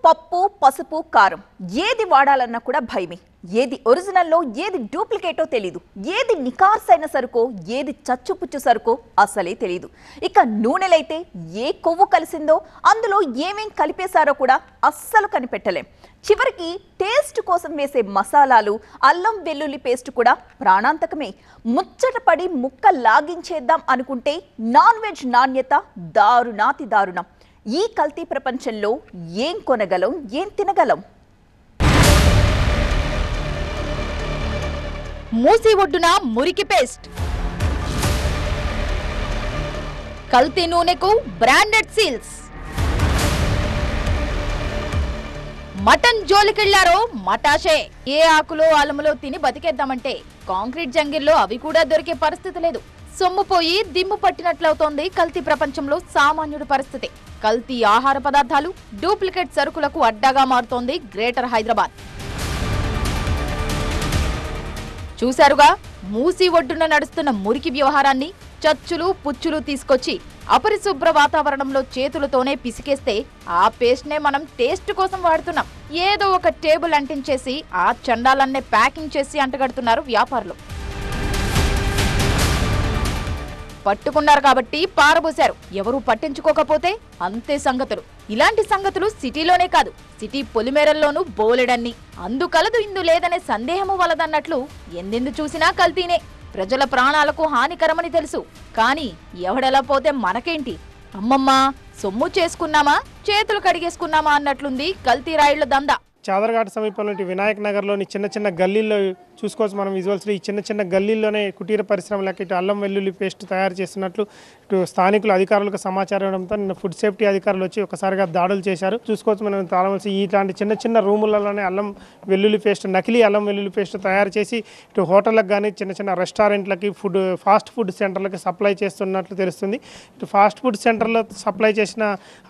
పప్పు, పసుపు, కారం ఏది వాడాలన్నా కూడా భయమే. ఏది ఒరిజినల్లో ఏది డూప్లికేటో తెలీదు. ఏది నికార్సైన సరుకో ఏది చచ్చుపుచ్చు సరుకో అసలే తెలీదు. ఇక నూనెలైతే ఏ కొవ్వు కలిసిందో అందులో ఏమేం కలిపేశారో కూడా అస్సలు కనిపెట్టలేం. చివరికి టేస్ట్ కోసం వేసే మసాలాలు, అల్లం వెల్లుల్లి పేస్ట్ కూడా ప్రాణాంతకమే. ముచ్చటపడి ముక్క లాగించేద్దాం అనుకుంటే నాన్ వెజ్ నాణ్యత దారుణాతి దారుణం. ఈ కల్తీ ప్రపంచంలో ఏం కొనగలం, ఏం తినగలం? మూసి ఒడ్డున మురికి పేస్ట్, కల్తీ నూనెకు బ్రాండెడ్ సీల్స్. మటన్ జోలికెళ్లారో మటాషే. ఏ ఆకులో అలములో తిని బతికేద్దామంటే కాంక్రీట్ జంగిల్లో అవి కూడా దొరికే పరిస్థితి లేదు. సొమ్ముపోయి దిమ్ము పట్టినట్లవుతోంది కల్తీ ప్రపంచంలో సామాన్యుడి పరిస్థితి. కల్తీ ఆహార పదార్థాలు, డూప్లికేట్ సరుకులకు అడ్డాగా మారుతోంది గ్రేటర్ హైదరాబాద్. చూశారుగా, మూసి ఒడ్డున నడుస్తున్న మురికి వ్యవహారాన్ని. చచ్చులు పుచ్చులు తీసుకొచ్చి అపరిశుభ్ర వాతావరణంలో చేతులతోనే పిసికేస్తే ఆ పేస్ట్నే మనం టేస్ట్ కోసం వాడుతున్నాం. ఏదో ఒక టేబుల్ అంటించేసి ఆ చండాలన్నే ప్యాకింగ్ చేసి అంటగడుతున్నారు వ్యాపారులు. పట్టుకున్నారు కాబట్టి పారబోశారు. ఎవరూ పట్టించుకోకపోతే అంతే సంగతులు. ఇలాంటి సంగతులు సిటీలోనే కాదు, సిటీ పొలిమేరల్లోనూ బోలెడన్ని. అందుకలదు ఇందు లేదనే సందేహము వలదన్నట్లు ఎందెందు చూసినా కల్తీనే. ప్రజల ప్రాణాలకు హానికరమని తెలుసు, కానీ ఎవడెలా పోతే మనకేంటి? అమ్మమ్మ, సొమ్ము చేసుకున్నామా, చేతులు కడిగేసుకున్నామా అన్నట్లుంది కల్తీ రాయిళ్ల దందా. చాదర్ఘాట్ సమీపంలోని వినాయక్ నగర్లోని చిన్న చిన్న గల్లీల్లో చూసుకోవచ్చు మనం విజువల్స్లో. ఈ చిన్న చిన్న గల్లీల్లోనే కుటీర పరిశ్రమలకి ఇటు అల్లం వెల్లుల్లి పేస్ట్ తయారు చేస్తున్నట్లు ఇటు స్థానికులు అధికారులకు సమాచారం ఇవ్వడంతో నిన్న ఫుడ్ సేఫ్టీ అధికారులు వచ్చి ఒకసారిగా దాడులు చేశారు. చూసుకోవచ్చు మనం తాళవలసి ఇట్లాంటి చిన్న చిన్న రూములలోనే అల్లం వెల్లుల్లి పేస్ట్, నకిలీ అల్లం వెల్లుల్లి పేస్ట్ తయారు చేసి ఇటు హోటళ్ళకు కానీ చిన్న చిన్న రెస్టారెంట్లకి, ఫాస్ట్ ఫుడ్ సెంటర్లకి సప్లై చేస్తున్నట్లు తెలుస్తుంది. ఇటు ఫాస్ట్ ఫుడ్ సెంటర్లో సప్లై చేసిన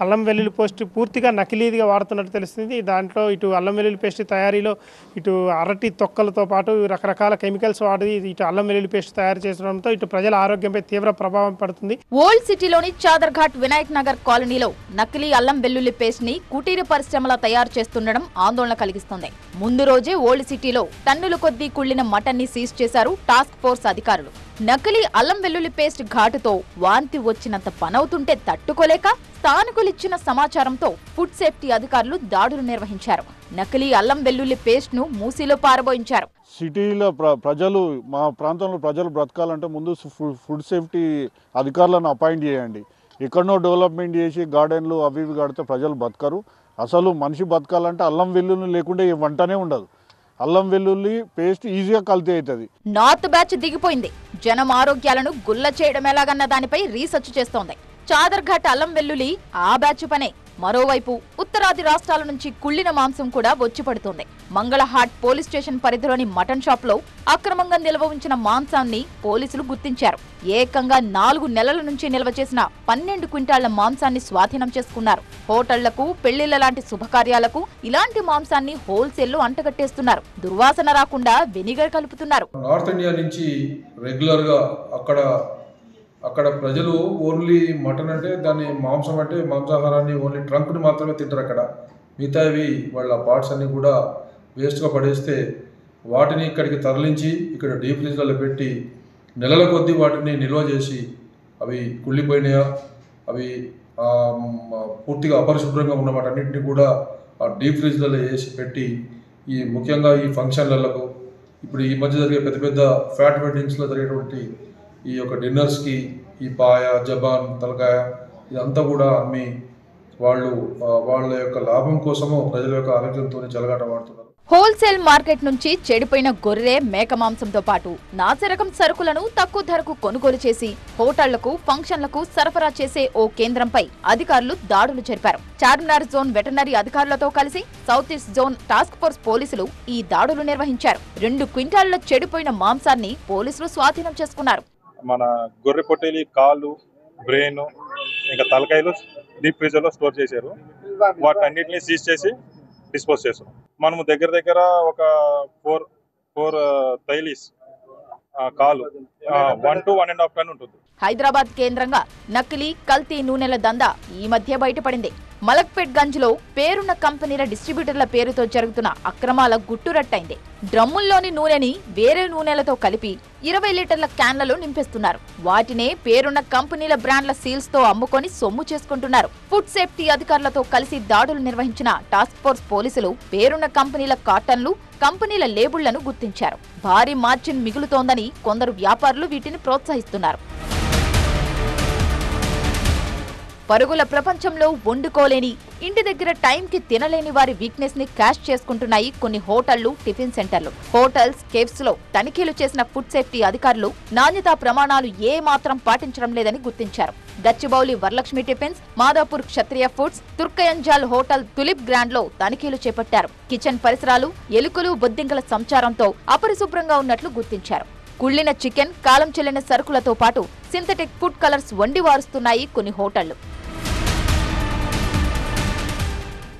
అల్లం వెల్లుల్లి పేస్ట్ పూర్తిగా నకిలీదిగా వాడుతున్నట్టు తెలుస్తుంది. దాంట్లో ఇటు అల్లం వెల్లుల్లి పేస్ట్ తయారీలో ఇటు అరటి తొక్కలతో పాటు రకరకాల కెమికల్స్ వాడి ఇటు అల్లం వెల్లుల్లి పేస్ట్ తయారు చేయడంతో ఇటు ప్రజల ఆరోగ్యంపై తీవ్ర ప్రభావం పడుతుంది. ఓల్డ్ సిటీలోని చాదర్ఘాట్ వినాయక్ నగర్ కాలనీలో నకిలీ అల్లం వెల్లుల్లి పేస్ట్ ని కుటీర పరిశ్రమల తయారు చేస్తుండడం ఆందోళన కలిగిస్తోంది. ముందు రోజే ఓల్డ్ సిటీలో టన్నుల కొద్దీ కుళ్లిన మటన్ ని సీజ్ చేశారు టాస్క్ ఫోర్స్ అధికారులు. నకిలీ అల్లం వెల్లుల్లి పేస్ట్ ఘాటుతో వాంతి వచ్చినంత పనవుతుంటే తట్టుకోలేక స్థానికులిచ్చిన సమాచారంతో ఫుడ్ సేఫ్టీ అధికారులు దాడులు నిర్వహించారు. నకిలీ అల్లం వెల్లుల్లి పేస్ట్ ను మూసీలో పారబోయించారు. సిటీలో ప్రజలు, మా ప్రాంతంలో ప్రజలు బ్రతకాలంటే ముందు ఫుడ్ సేఫ్టీ అధికారులను అపాయింట్ చేయండి. ఎక్కడనో డెవలప్మెంట్ చేసి గార్డెన్లు అవి ఇవి కడితే ప్రజలు బతకరు. అసలు మనిషి బతకాలంటే అల్లం వెల్లుల్లి లేకుండా ఏ వంటనే ఉండదు. అల్లం వెల్లుల్లి పేస్ట్ ఈజీగా కల్తీ అవుతుంది. నార్త్ బ్యాచ్ దిగిపోయింది. జనం ఆరోగ్యాలను గుల్ల చేయడం ఎలాగన్న దానిపై రీసెర్చ్ చేస్తోంది. చాదర్ఘాట్ అల్లం వెల్లుల్లి ఆ బ్యాచ్ పనే. మరోవైపు ఉత్తరాది రాష్ట్రాల నుంచి కుళ్లిన మాంసం కూడా వచ్చి పడుతోంది. మంగళహాట్ పోలీస్ స్టేషన్ పరిధిలోని మటన్ షాప్ లో అక్రమంగా నిల్వ ఉంచిన మాంసాన్ని పోలీసులు గుర్తించారు. ఏకంగా 4 నెలల నుంచి నిల్వ చేసిన 12 క్వింటాళ్ల మాంసాన్ని స్వాధీనం చేసుకున్నారు. హోటళ్లకు, పెళ్లిళ్ల లాంటి శుభకార్యాలకు ఇలాంటి మాంసాన్ని హోల్సేల్లో అంటగట్టేస్తున్నారు. దుర్వాసన రాకుండా వెనిగర్ కలుపుతున్నారు. నార్త్ ఇండియా నుంచి రెగ్యులర్ గా అక్కడ ప్రజలు ఓన్లీ మటన్ అంటే దాన్ని మాంసం అంటే మాంసాహారాన్ని ఓన్లీ ట్రంక్ని మాత్రమే తింటారు. అక్కడ మిగతావి వాళ్ళ పార్ట్స్ అన్ని కూడా వేస్ట్గా పడేస్తే వాటిని ఇక్కడికి తరలించి ఇక్కడ డీప్ ఫ్రిజ్లలో పెట్టి నెలల కొద్దీ వాటిని నిల్వ చేసి అవి కుళ్ళిపోయినాయా, అవి పూర్తిగా అపరిశుభ్రంగా ఉన్న వాటన్నింటినీ కూడా ఆ డీప్ ఫ్రిజ్లలో వేసి పెట్టి ముఖ్యంగా ఈ ఫంక్షన్లకు, ఇప్పుడు ఈ మధ్య జరిగే పెద్ద పెద్ద ఫ్యాట్ వెడ్డింగ్స్లో జరిగేటువంటి ఈ యొక్క డిన్నర్స్కి ఈ పాయ, జబాన్, తలకాయ ఇదంతా కూడా అమ్మి వాళ్ళ యొక్క లాభం కోసము ప్రజల యొక్క ఆరోగ్యంతో చెలగాటమాడుతున్నారు. హోల్సేల్ మార్కెట్ నుంచి చెడిపోయిన గొర్రె, మేక మాంసంతో పాటు నాసిరకం సరుకులను తక్కువ ధరకు కొనుగోలు చేసి హోటళ్లకు, ఫంక్షన్లకు సరఫరా చేసే ఓ కేంద్రంపై అధికారులు దాడులు జరిపారు. చార్మినార్ జోన్ వెటర్నరీ అధికారులతో కలిసి south east zone task force పోలీసులు ఈ దాడులు నిర్వహించారు. 2 క్వింటాళ్ల చెడిపోయిన మాంసాన్ని పోలీసులు స్వాధీనం చేసుకున్నారు. మన గొర్రె పొట్టేలి కాళ్ళు, బ్రెయిన్, ఇంకా తలకాయలు డీప్ ఫ్రీజర్ లో స్టోర్ చేశారు. వాటన్నిటిని సీజ్ చేసి డిస్పోజ్ చేసాం. మనము దగ్గర ఒక 4 తైలీస్ కాలు 1 to 1.5 టన్ ఉంటుంది. హైదరాబాద్ కేంద్రంగా నకిలీ, కల్తీ నూనెల దందా ఈ మధ్య బయటపడింది. మలక్పేట్ గంజ్లో పేరున్న కంపెనీల డిస్ట్రిబ్యూటర్ల పేరుతో జరుగుతున్న అక్రమాల గుట్టురట్టయింది. డ్రమ్ముల్లోని నూనెని వేరే నూనెలతో కలిపి 20 లీటర్ల క్యాన్లలో నింపేస్తున్నారు. వాటినే పేరున్న కంపెనీల బ్రాండ్ల సీల్స్ తో అమ్ముకొని సొమ్ము చేసుకుంటున్నారు. ఫుడ్ సేఫ్టీ అధికారులతో కలిసి దాడులు నిర్వహించిన టాస్క్ ఫోర్స్ పోలీసులు పేరున్న కంపెనీల కాటన్లు, కంపెనీల లేబుళ్లను గుర్తించారు. భారీ మార్జిన్ మిగులుతోందని కొందరు వ్యాపారులు వీటిని ప్రోత్సహిస్తున్నారు. పరుగుల ప్రపంచంలో వండుకోలేని, ఇంటి దగ్గర టైంకి తినలేని వారి వీక్నెస్ ని క్యాష్ చేసుకుంటున్నాయి కొన్ని హోటళ్లు, టిఫిన్ సెంటర్లు. హోటల్స్, కేఫ్స్ లో తనిఖీలు చేసిన ఫుడ్ సేఫ్టీ అధికారులు నాణ్యతా ప్రమాణాలు ఏ మాత్రం పాటించడం లేదని గుర్తించారు. Gachibowli Varalakshmi tiffins, Madhapur Kshatriya foods, Turkayamjal hotel Tulip Grand లో తనిఖీలు చేపట్టారు. కిచెన్ పరిసరాలు ఎలుకలు, బొద్దింకల సంచారంతో అపరిశుభ్రంగా ఉన్నట్లు గుర్తించారు. కుళ్లిన చికెన్, కాలం చెల్లిన సరుకులతో పాటు సింథటిక్ ఫుడ్ కలర్స్ వండి వారుస్తున్నాయి కొన్ని హోటళ్లు.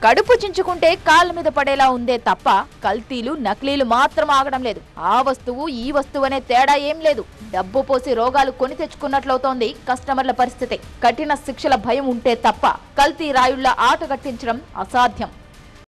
కడుపు చించుకుంటే కాళ్ళ మీద పడేలా ఉందే తప్ప కల్తీలు, నకిలీలు మాత్రం ఆగడం లేదు. ఆ వస్తువు ఈ వస్తువు అనే తేడా ఏం లేదు. డబ్బు పోసి రోగాలు కొని తెచ్చుకున్నట్లవుతోంది కస్టమర్ల పరిస్థితి. కఠిన శిక్షల భయం ఉంటే తప్ప కల్తీ రాయుళ్ల ఆట కట్టించడం అసాధ్యం.